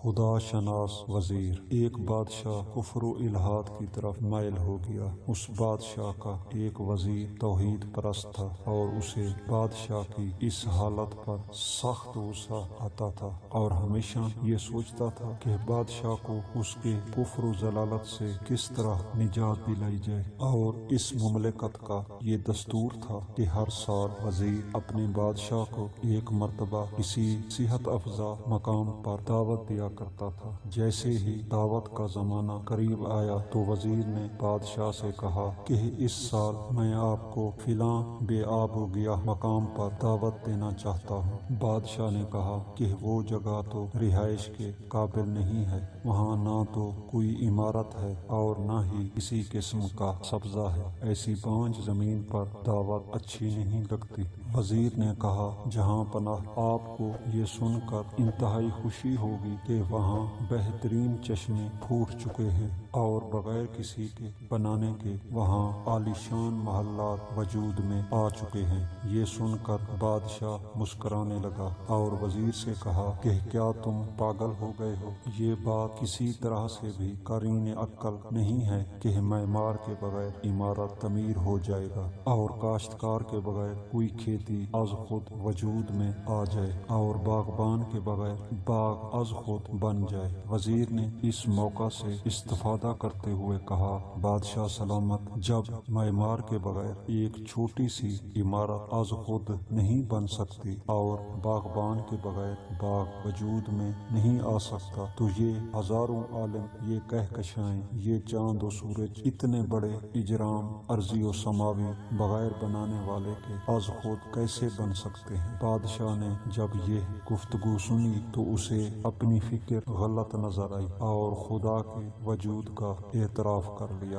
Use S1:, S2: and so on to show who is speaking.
S1: خدا شناس وزیر۔ ایک بادشاہ کفر و الحاد کی طرف مائل ہو گیا۔ اس بادشاہ کا ایک وزیر توحید پرست تھا اور اسے بادشاہ کی اس حالت پر سخت غصہ آتا تھا اور ہمیشہ یہ سوچتا تھا کہ بادشاہ کو اس کے کفر و ضلالت سے کس طرح نجات دلائی جائے۔ اور اس مملکت کا یہ دستور تھا کہ ہر سال وزیر اپنے بادشاہ کو ایک مرتبہ کسی صحت افزا مقام پر دعوت دیا کرتا تھا۔ جیسے ہی دعوت کا زمانہ قریب آیا تو وزیر نے بادشاہ سے کہا کہ اس سال میں آپ کو فلاں بے آب و گیاہ مقام پر دعوت دینا چاہتا ہوں۔ بادشاہ نے کہا کہ وہ جگہ تو رہائش کے قابل نہیں ہے، وہاں نہ تو کوئی عمارت ہے اور نہ ہی کسی قسم کا سبزہ ہے، ایسی بانجھ زمین پر دعوت اچھی نہیں لگتی۔ وزیر نے کہا جہاں پناہ، آپ کو یہ سن کر انتہائی خوشی ہوگی کہ وہاں بہترین چشمے پھوٹ چکے ہیں اور بغیر کسی کے بنانے کے وہاں عالیشان محلات وجود میں آ چکے ہیں۔ یہ سن کر بادشاہ مسکرانے لگا اور وزیر سے کہا کہ کیا تم پاگل ہو گئے ہو؟ یہ بات کسی طرح سے بھی قرین عقل نہیں ہے کہ معمار کے بغیر عمارت تعمیر ہو جائے گا اور کاشتکار کے بغیر کوئی کھیتی از خود وجود میں آ جائے اور باغبان کے بغیر باغ از خود بن جائے۔ وزیر نے اس موقع سے استفادہ کرتے ہوئے کہا بادشاہ سلامت، جب معمار کے بغیر ایک چھوٹی سی عمارت از خود نہیں بن سکتی اور باغبان کے بغیر باغ وجود میں نہیں آ سکتا تو یہ ہزاروں عالم یہ کہکشائیں، یہ چاند و سورج، اتنے بڑے اجرام ارضی و سماوی بغیر بنانے والے کے از خود کیسے بن سکتے ہیں؟ بادشاہ نے جب یہ گفتگو سنی تو اسے اپنی فکر غلط نظر آئی اور خدا کے وجود کا اعتراف کر لیا۔